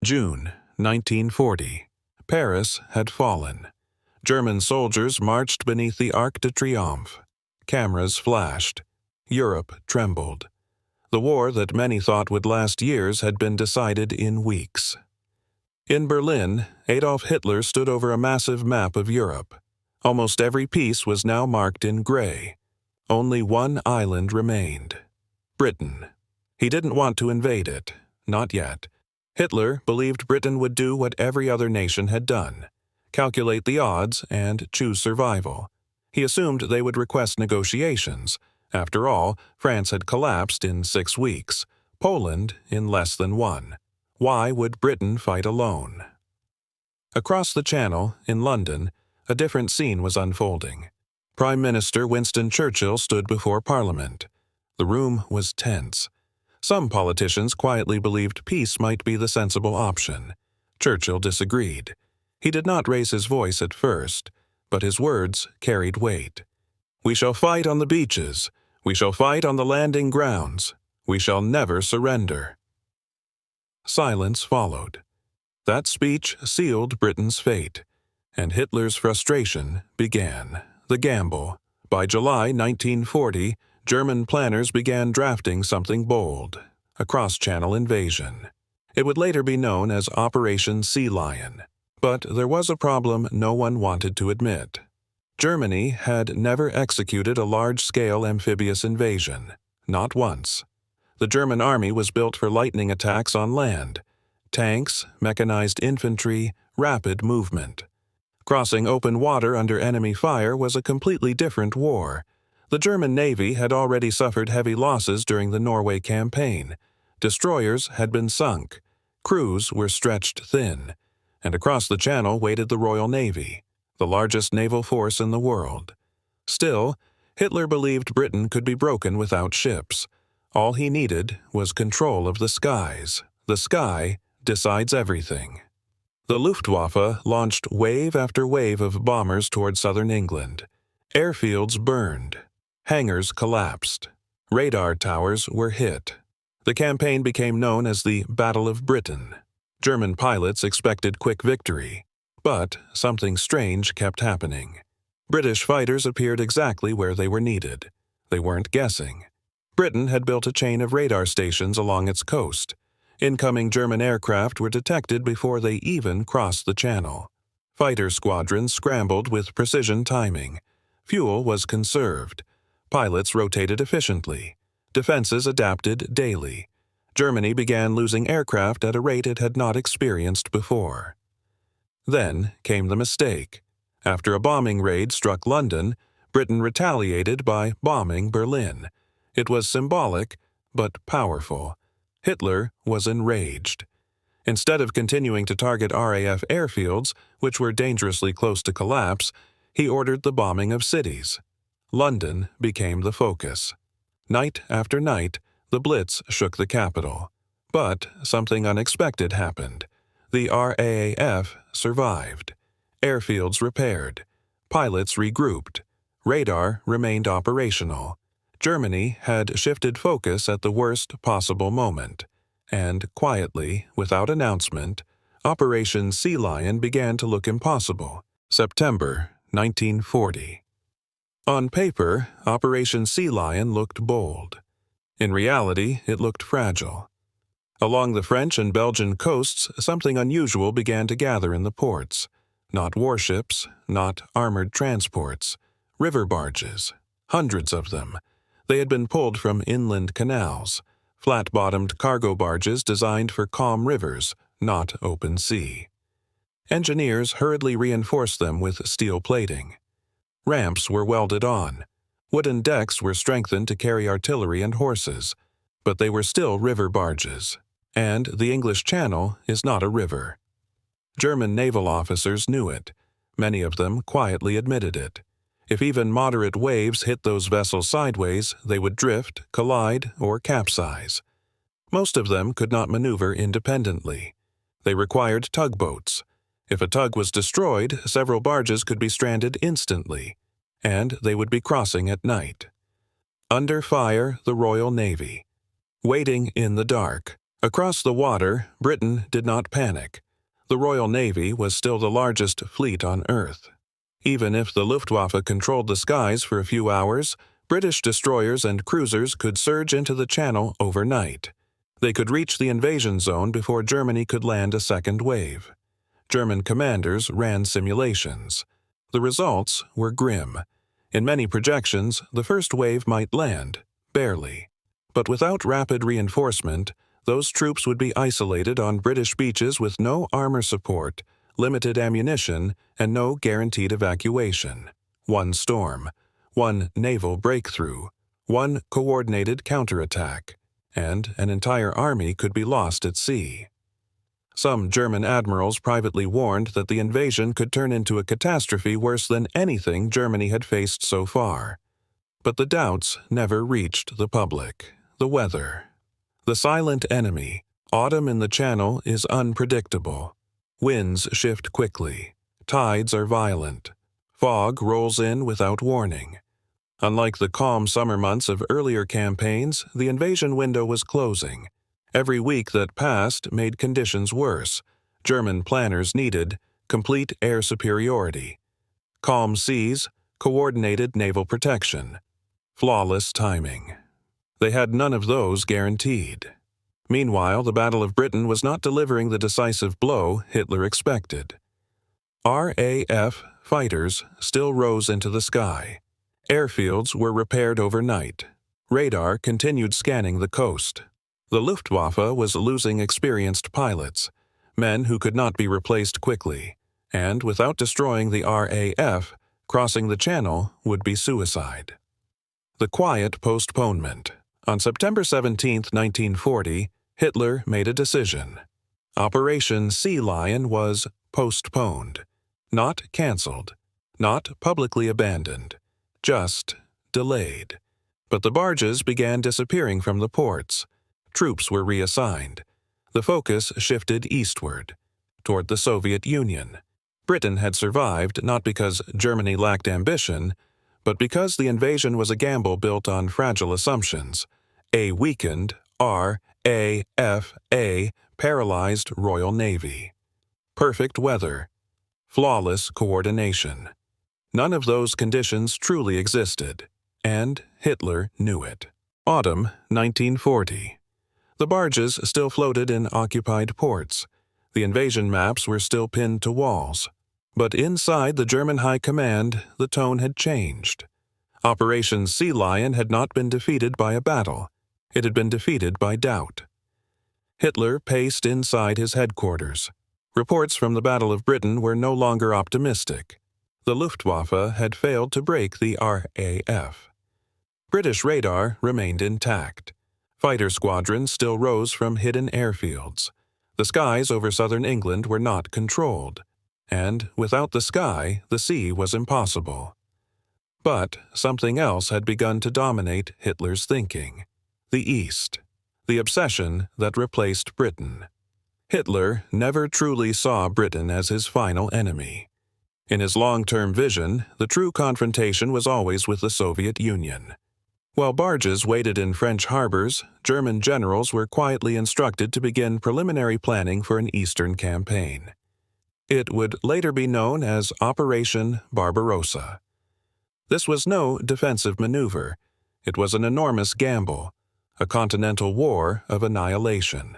June 1940. Paris had fallen. German soldiers marched beneath the Arc de Triomphe. Cameras flashed. Europe trembled. The war that many thought would last years had been decided in weeks. In Berlin, Adolf Hitler stood over a massive map of Europe. Almost every piece was now marked in gray. Only one island remained: Britain. He didn't want to invade it, not yet. Hitler believed Britain would do what every other nation had done: calculate the odds and choose survival. He assumed they would request negotiations. After all, France had collapsed in 6 weeks, Poland in less than 1. Why would Britain fight alone? Across the Channel, in London, a different scene was unfolding. Prime Minister Winston Churchill stood before Parliament. The room was tense. Some politicians quietly believed peace might be the sensible option. Churchill disagreed. He did not raise his voice at first, but his words carried weight. "We shall fight on the beaches. We shall fight on the landing grounds. We shall never surrender." Silence followed. That speech sealed Britain's fate, and Hitler's frustration began. The gamble. By July 1940, German planners began drafting something bold: a cross-channel invasion. It would later be known as Operation Sea Lion. But there was a problem no one wanted to admit. Germany had never executed a large-scale amphibious invasion, not once. The German army was built for lightning attacks on land: tanks, mechanized infantry, rapid movement. Crossing open water under enemy fire was a completely different war. The German Navy had already suffered heavy losses during the Norway campaign. Destroyers had been sunk. Crews were stretched thin. And across the Channel waited the Royal Navy, the largest naval force in the world. Still, Hitler believed Britain could be broken without ships. All he needed was control of the skies. The sky decides everything. The Luftwaffe launched wave after wave of bombers toward southern England. Airfields burned. Hangars collapsed. Radar towers were hit. The campaign became known as the Battle of Britain. German pilots expected quick victory, but something strange kept happening. British fighters appeared exactly where they were needed. They weren't guessing. Britain had built a chain of radar stations along its coast. Incoming German aircraft were detected before they even crossed the Channel. Fighter squadrons scrambled with precision timing. Fuel was conserved. Pilots rotated efficiently. Defenses adapted daily. Germany began losing aircraft at a rate it had not experienced before. Then came the mistake. After a bombing raid struck London, Britain retaliated by bombing Berlin. It was symbolic, but powerful. Hitler was enraged. Instead of continuing to target RAF airfields, which were dangerously close to collapse, he ordered the bombing of cities. London became the focus. Night after night, the Blitz shook the capital. But something unexpected happened. The RAAF survived. Airfields repaired. Pilots regrouped. Radar remained operational. Germany had shifted focus at the worst possible moment. And quietly, without announcement, Operation Sea Lion began to look impossible. September 1940. On paper, Operation Sea Lion looked bold. In reality, it looked fragile. Along the French and Belgian coasts, something unusual began to gather in the ports. Not warships, not armored transports. River barges. Hundreds of them. They had been pulled from inland canals. Flat-bottomed cargo barges designed for calm rivers, not open sea. Engineers hurriedly reinforced them with steel plating. Ramps were welded on. Wooden decks were strengthened to carry artillery and horses. But they were still river barges. And the English Channel is not a river. German naval officers knew it. Many of them quietly admitted it. If even moderate waves hit those vessels sideways, they would drift, collide, or capsize. Most of them could not maneuver independently. They required tugboats. If a tug was destroyed, several barges could be stranded instantly, and they would be crossing at night. Under fire, the Royal Navy. Waiting in the dark, Across the water, Britain did not panic. The Royal Navy was still the largest fleet on Earth. Even if the Luftwaffe controlled the skies for a few hours, British destroyers and cruisers could surge into the Channel overnight. They could reach the invasion zone before Germany could land a second wave. German commanders ran simulations. The results were grim. In many projections, the first wave might land, barely. But without rapid reinforcement, those troops would be isolated on British beaches with no armor support, limited ammunition, and no guaranteed evacuation. One storm, one naval breakthrough, one coordinated counterattack, and an entire army could be lost at sea. Some German admirals privately warned that the invasion could turn into a catastrophe worse than anything Germany had faced so far. But the doubts never reached the public. The weather. The silent enemy. Autumn in the Channel is unpredictable. Winds shift quickly. Tides are violent. Fog rolls in without warning. Unlike the calm summer months of earlier campaigns, the invasion window was closing. Every week that passed made conditions worse. German planners needed complete air superiority, calm seas, coordinated naval protection, flawless timing. They had none of those guaranteed. Meanwhile, the Battle of Britain was not delivering the decisive blow Hitler expected. RAF fighters still rose into the sky. Airfields were repaired overnight. Radar continued scanning the coast. The Luftwaffe was losing experienced pilots, men who could not be replaced quickly, and without destroying the RAF, crossing the Channel would be suicide. The quiet postponement. On September 17, 1940, Hitler made a decision. Operation Sea Lion was postponed, not canceled, not publicly abandoned, just delayed. But the barges began disappearing from the ports. Troops were reassigned. The focus shifted eastward, toward the Soviet Union. Britain had survived not because Germany lacked ambition, but because the invasion was a gamble built on fragile assumptions. A weakened RAFA paralyzed Royal Navy. Perfect weather. Flawless coordination. None of those conditions truly existed, and Hitler knew it. Autumn 1940. The barges still floated in occupied ports. The invasion maps were still pinned to walls. But inside the German High Command, the tone had changed. Operation Sea Lion had not been defeated by a battle. It had been defeated by doubt. Hitler paced inside his headquarters. Reports from the Battle of Britain were no longer optimistic. The Luftwaffe had failed to break the RAF. British radar remained intact. Fighter squadrons still rose from hidden airfields. The skies over southern England were not controlled, and without the sky, the sea was impossible. But something else had begun to dominate Hitler's thinking. The East. The obsession that replaced Britain. Hitler never truly saw Britain as his final enemy. In his long-term vision, the true confrontation was always with the Soviet Union. While barges waited in French harbors, German generals were quietly instructed to begin preliminary planning for an eastern campaign. It would later be known as Operation Barbarossa. This was no defensive maneuver. It was an enormous gamble, a continental war of annihilation.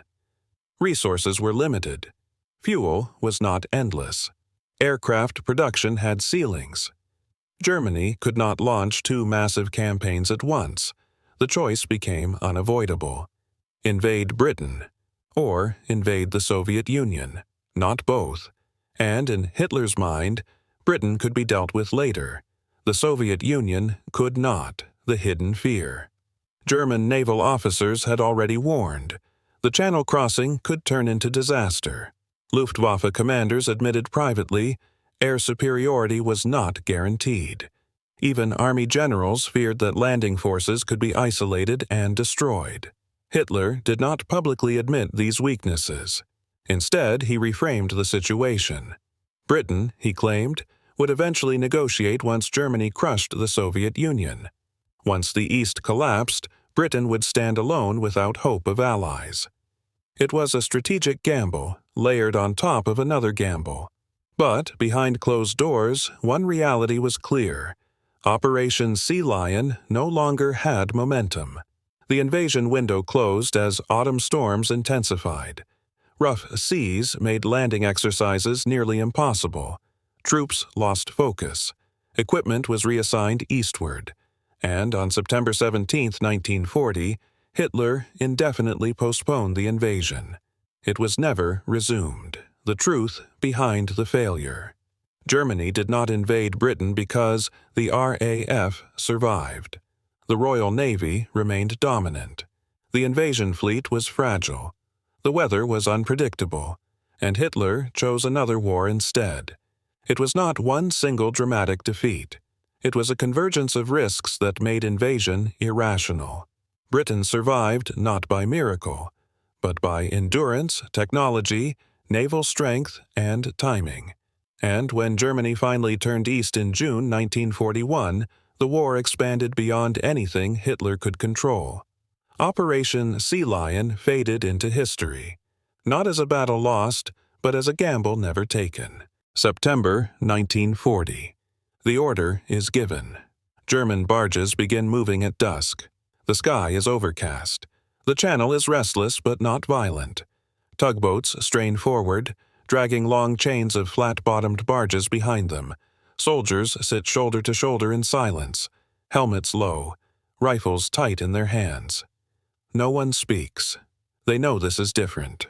Resources were limited. Fuel was not endless. Aircraft production had ceilings. Germany could not launch two massive campaigns at once. The choice became unavoidable. Invade Britain, or invade the Soviet Union, not both. And in Hitler's mind, Britain could be dealt with later. The Soviet Union could not, the hidden fear. German naval officers had already warned. The Channel crossing could turn into disaster. Luftwaffe commanders admitted privately air superiority was not guaranteed. Even army generals feared that landing forces could be isolated and destroyed. Hitler did not publicly admit these weaknesses. Instead, he reframed the situation. Britain, he claimed, would eventually negotiate once Germany crushed the Soviet Union. Once the East collapsed, Britain would stand alone without hope of allies. It was a strategic gamble, layered on top of another gamble. But behind closed doors, one reality was clear. Operation Sea Lion no longer had momentum. The invasion window closed as autumn storms intensified. Rough seas made landing exercises nearly impossible. Troops lost focus. Equipment was reassigned eastward. And on September 17, 1940, Hitler indefinitely postponed the invasion. It was never resumed. The truth behind the failure. Germany did not invade Britain because the RAF survived. The Royal Navy remained dominant. The invasion fleet was fragile. The weather was unpredictable, and Hitler chose another war instead. It was not one single dramatic defeat. It was a convergence of risks that made invasion irrational. Britain survived not by miracle, but by endurance, technology, naval strength, and timing. And when Germany finally turned east in June 1941, the war expanded beyond anything Hitler could control. Operation Sea Lion faded into history, not as a battle lost, but as a gamble never taken. September 1940. The order is given. German barges begin moving at dusk. The sky is overcast. The channel is restless but not violent. Tugboats strain forward, dragging long chains of flat-bottomed barges behind them. Soldiers sit shoulder to shoulder in silence, helmets low, rifles tight in their hands. No one speaks. They know this is different.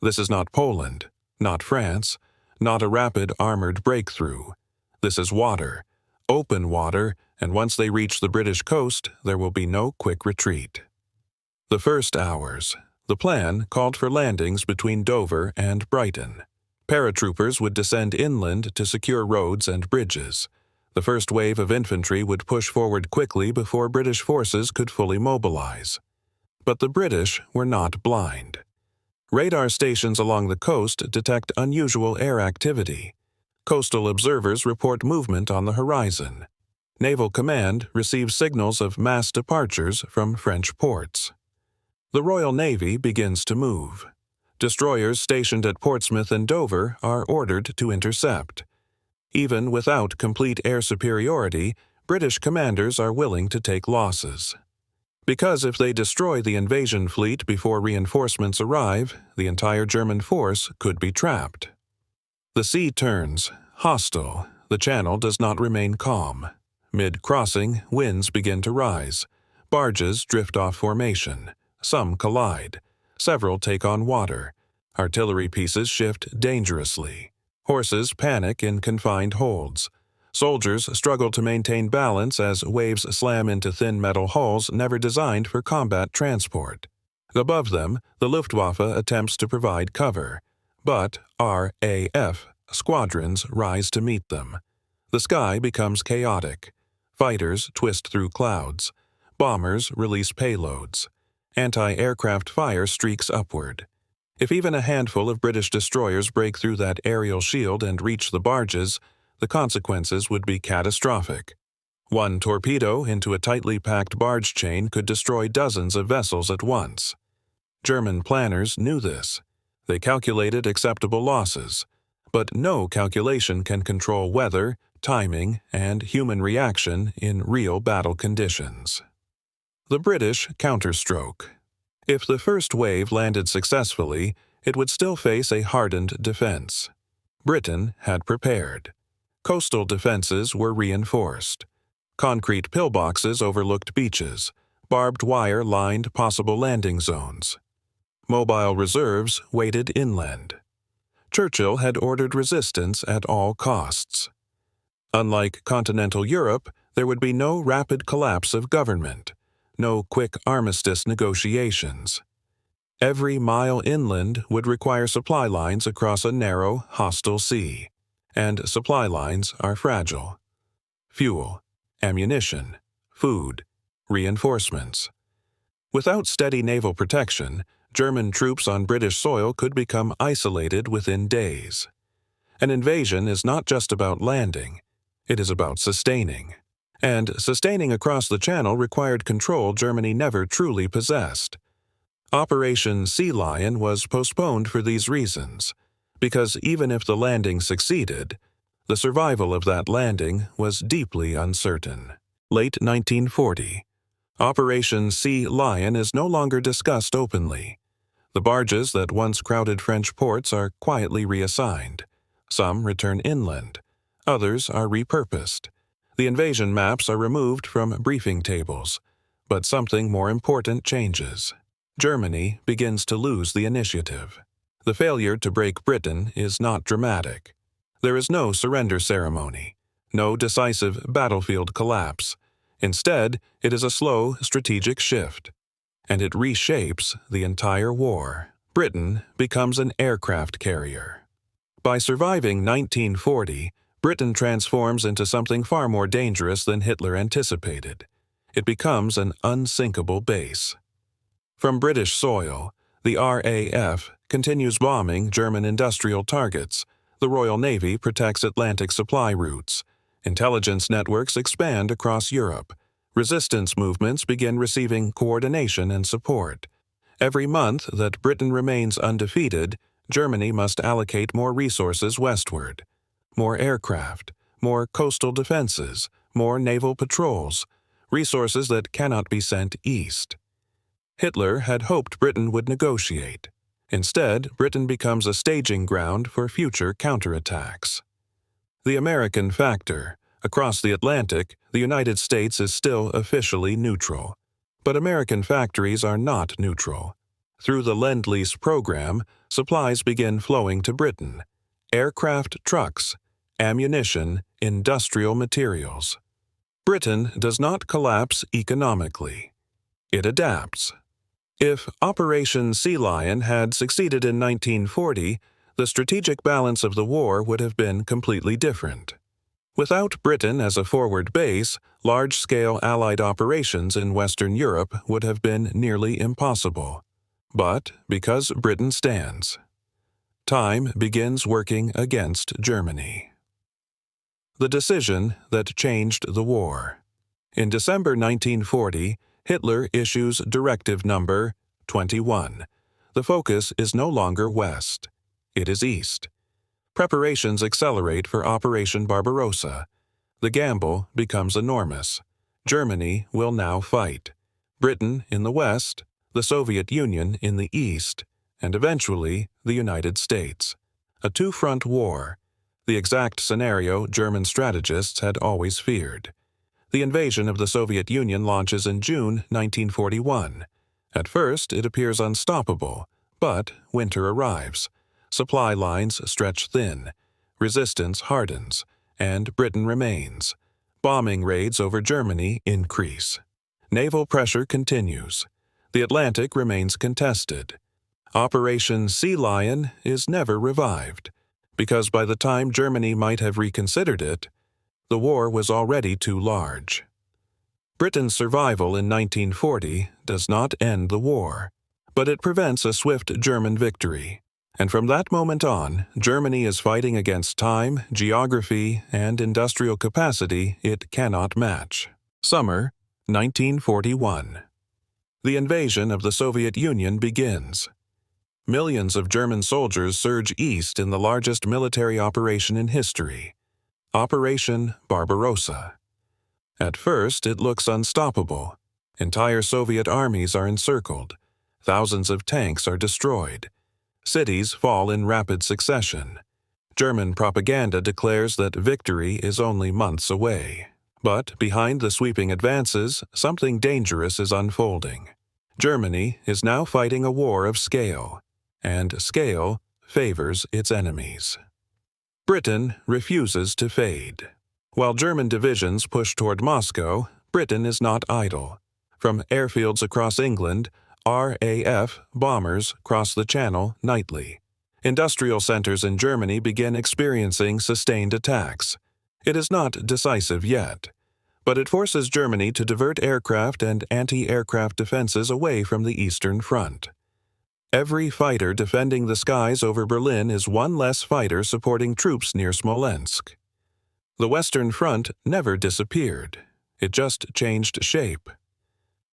This is not Poland, not France, not a rapid armored breakthrough. This is water, open water, and once they reach the British coast, there will be no quick retreat. The first hours. The plan called for landings between Dover and Brighton. Paratroopers would descend inland to secure roads and bridges. The first wave of infantry would push forward quickly before British forces could fully mobilize. But the British were not blind. Radar stations along the coast detect unusual air activity. Coastal observers report movement on the horizon. Naval Command receives signals of mass departures from French ports. The Royal Navy begins to move. Destroyers stationed at Portsmouth and Dover are ordered to intercept. Even without complete air superiority, British commanders are willing to take losses. Because if they destroy the invasion fleet before reinforcements arrive, the entire German force could be trapped. The sea turns, hostile. The channel does not remain calm. Mid-crossing, winds begin to rise. Barges drift off formation. Some collide. Several take on water. Artillery pieces shift dangerously. Horses panic in confined holds. Soldiers struggle to maintain balance as waves slam into thin metal hulls never designed for combat transport. Above them, the Luftwaffe attempts to provide cover. But RAF squadrons rise to meet them. The sky becomes chaotic. Fighters twist through clouds. Bombers release payloads. Anti-aircraft fire streaks upward. If even a handful of British destroyers break through that aerial shield and reach the barges, the consequences would be catastrophic. One torpedo into a tightly packed barge chain could destroy dozens of vessels at once. German planners knew this. They calculated acceptable losses. But no calculation can control weather, timing, and human reaction in real battle conditions. The British Counterstroke. If the first wave landed successfully, it would still face a hardened defense. Britain had prepared. Coastal defenses were reinforced. Concrete pillboxes overlooked beaches. Barbed wire lined possible landing zones. Mobile reserves waited inland. Churchill had ordered resistance at all costs. Unlike continental Europe, there would be no rapid collapse of government. No quick armistice negotiations. Every mile inland would require supply lines across a narrow, hostile sea. And supply lines are fragile. Fuel, ammunition, food, reinforcements. Without steady naval protection, German troops on British soil could become isolated within days. An invasion is not just about landing, it is about sustaining. And sustaining across the Channel required control Germany never truly possessed. Operation Sea Lion was postponed for these reasons, because even if the landing succeeded, the survival of that landing was deeply uncertain. Late 1940. Operation Sea Lion is no longer discussed openly. The barges that once crowded French ports are quietly reassigned. Some return inland. Others are repurposed. The invasion maps are removed from briefing tables. But something more important changes. Germany begins to lose the initiative. The failure to break Britain is not dramatic. There is no surrender ceremony, no decisive battlefield collapse. Instead, it is a slow strategic shift. And it reshapes the entire war. Britain becomes an aircraft carrier. By surviving 1940, Britain transforms into something far more dangerous than Hitler anticipated. It becomes an unsinkable base. From British soil, the RAF continues bombing German industrial targets. The Royal Navy protects Atlantic supply routes. Intelligence networks expand across Europe. Resistance movements begin receiving coordination and support. Every month that Britain remains undefeated, Germany must allocate more resources westward. More aircraft, more coastal defenses, more naval patrols, resources that cannot be sent east. Hitler had hoped Britain would negotiate. Instead, Britain becomes a staging ground for future counterattacks. The American factor. Across the Atlantic, the United States is still officially neutral. But American factories are not neutral. Through the Lend-Lease program, supplies begin flowing to Britain. Aircraft, trucks, ammunition, industrial materials. Britain does not collapse economically. It adapts. If Operation Sea Lion had succeeded in 1940, the strategic balance of the war would have been completely different. Without Britain as a forward base, large-scale Allied operations in Western Europe would have been nearly impossible. But because Britain stands, time begins working against Germany. The decision that changed the war. In December 1940, Hitler issues Directive number 21. The focus is no longer west. It is east. Preparations accelerate for Operation Barbarossa. The gamble becomes enormous. Germany will now fight. Britain in the west, the Soviet Union in the east, and eventually the United States. A two-front war. The exact scenario German strategists had always feared. The invasion of the Soviet Union launches in June 1941. At first, it appears unstoppable, but winter arrives. Supply lines stretch thin, resistance hardens, and Britain remains. Bombing raids over Germany increase. Naval pressure continues. The Atlantic remains contested. Operation Sea Lion is never revived, because by the time Germany might have reconsidered it, the war was already too large. Britain's survival in 1940 does not end the war, but it prevents a swift German victory. And from that moment on, Germany is fighting against time, geography, and industrial capacity it cannot match. Summer 1941. The invasion of the Soviet Union begins. Millions of German soldiers surge east in the largest military operation in history, Operation Barbarossa. At first, it looks unstoppable. Entire Soviet armies are encircled. Thousands of tanks are destroyed. Cities fall in rapid succession. German propaganda declares that victory is only months away. But behind the sweeping advances, something dangerous is unfolding. Germany is now fighting a war of scale, and scale favors its enemies. Britain refuses to fade. While German divisions push toward Moscow, Britain is not idle. From airfields across England, RAF bombers cross the Channel nightly. Industrial centers in Germany begin experiencing sustained attacks. It is not decisive yet, but it forces Germany to divert aircraft and anti-aircraft defenses away from the Eastern Front. Every fighter defending the skies over Berlin is one less fighter supporting troops near Smolensk. The Western Front never disappeared. It just changed shape.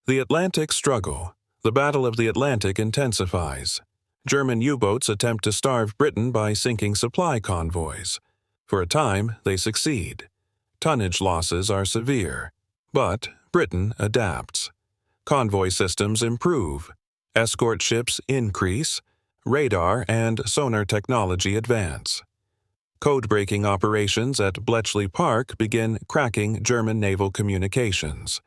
The Atlantic struggle. The Battle of the Atlantic intensifies. German U-boats attempt to starve Britain by sinking supply convoys. For a time, they succeed. Tonnage losses are severe, but Britain adapts. Convoy systems improve. Escort ships increase. Radar and sonar technology advance. Code-breaking operations at Bletchley Park begin cracking German naval communications.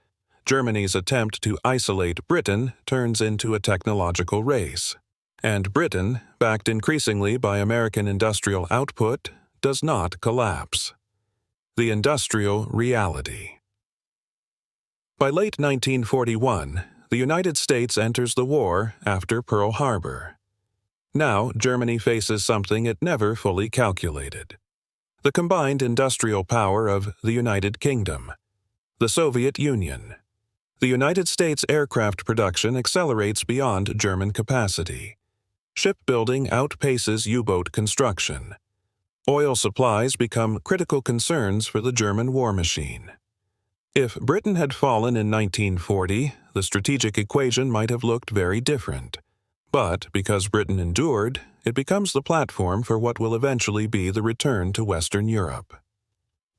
Germany's attempt to isolate Britain turns into a technological race. And Britain, backed increasingly by American industrial output, does not collapse. The industrial reality. By late 1941, the United States enters the war after Pearl Harbor. Now, Germany faces something it never fully calculated: the combined industrial power of the United Kingdom, the Soviet Union. The United States aircraft production accelerates beyond German capacity. Shipbuilding outpaces U-boat construction. Oil supplies become critical concerns for the German war machine. If Britain had fallen in 1940, the strategic equation might have looked very different. But because Britain endured, it becomes the platform for what will eventually be the return to Western Europe.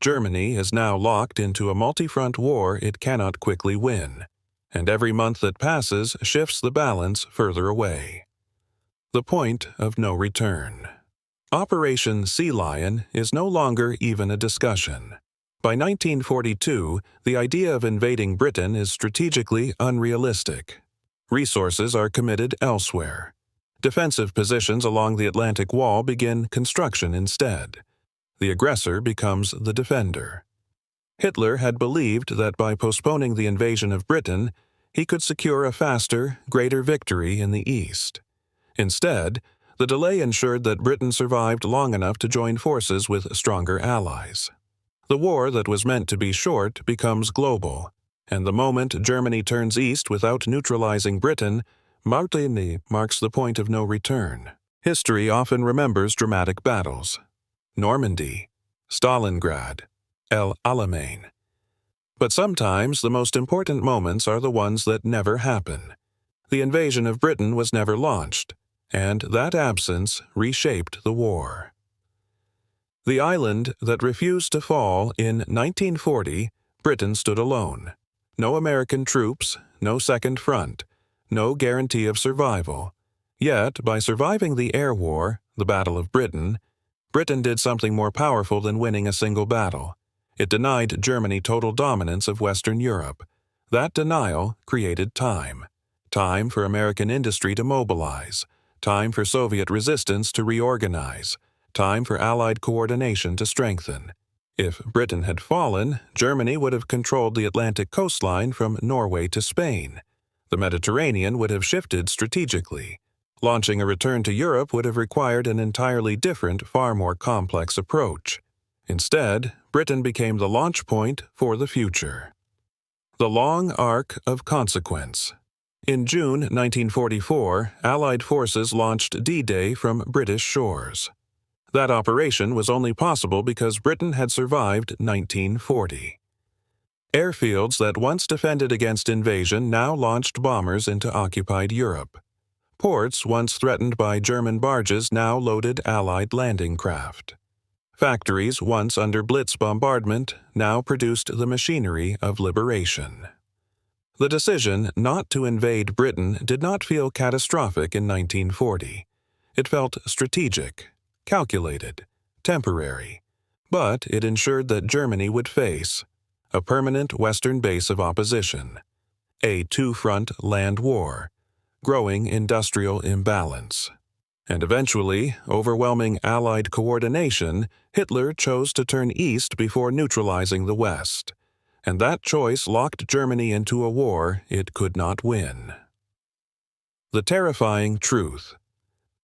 Germany is now locked into a multi-front war it cannot quickly win, and every month that passes shifts the balance further away. The point of no return. Operation Sea Lion is no longer even a discussion. By 1942, the idea of invading Britain is strategically unrealistic. Resources are committed elsewhere. Defensive positions along the Atlantic Wall begin construction instead. The aggressor becomes the defender. Hitler had believed that by postponing the invasion of Britain, he could secure a faster, greater victory in the East. Instead, the delay ensured that Britain survived long enough to join forces with stronger allies. The war that was meant to be short becomes global, and the moment Germany turns east without neutralizing Britain, marks the point of no return. History often remembers dramatic battles: Normandy, Stalingrad, El Alamein. But sometimes the most important moments are the ones that never happen. The invasion of Britain was never launched, and that absence reshaped the war. The island that refused to fall in 1940, Britain stood alone. No American troops, no second front, no guarantee of survival. Yet, by surviving the air war, the Battle of Britain, Britain did something more powerful than winning a single battle. It denied Germany total dominance of Western Europe. That denial created time. Time for American industry to mobilize. Time for Soviet resistance to reorganize. Time for Allied coordination to strengthen. If Britain had fallen, Germany would have controlled the Atlantic coastline from Norway to Spain. The Mediterranean would have shifted strategically. Launching a return to Europe would have required an entirely different, far more complex approach. Instead, Britain became the launch point for the future. The long arc of consequence. In June 1944, Allied forces launched D-Day from British shores. That operation was only possible because Britain had survived 1940. Airfields that once defended against invasion now launched bombers into occupied Europe. Ports once threatened by German barges now loaded Allied landing craft. Factories once under Blitz bombardment now produced the machinery of liberation. The decision not to invade Britain did not feel catastrophic in 1940. It felt strategic, calculated, temporary, but it ensured that Germany would face a permanent Western base of opposition, a two-front land war, growing industrial imbalance, and eventually overwhelming Allied coordination. Hitler chose to turn east before neutralizing the West, and that choice locked Germany into a war it could not win. The terrifying truth.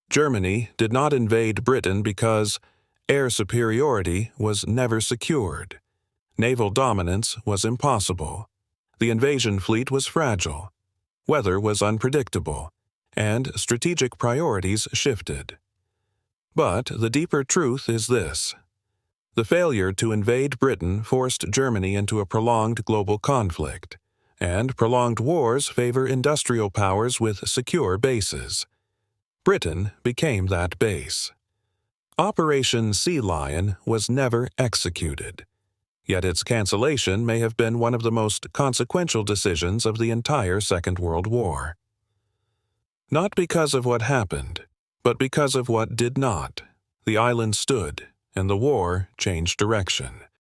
Germany did not invade Britain because air superiority was never secured. Naval dominance was impossible. The invasion fleet was fragile. Weather was unpredictable, and strategic priorities shifted. But the deeper truth is this: the failure to invade Britain forced Germany into a prolonged global conflict, and prolonged wars favor industrial powers with secure bases. Britain became that base. Operation Sea Lion was never executed, yet its cancellation may have been one of the most consequential decisions of the entire Second World War. Not because of what happened, but because of what did not, the island stood, and the war changed direction.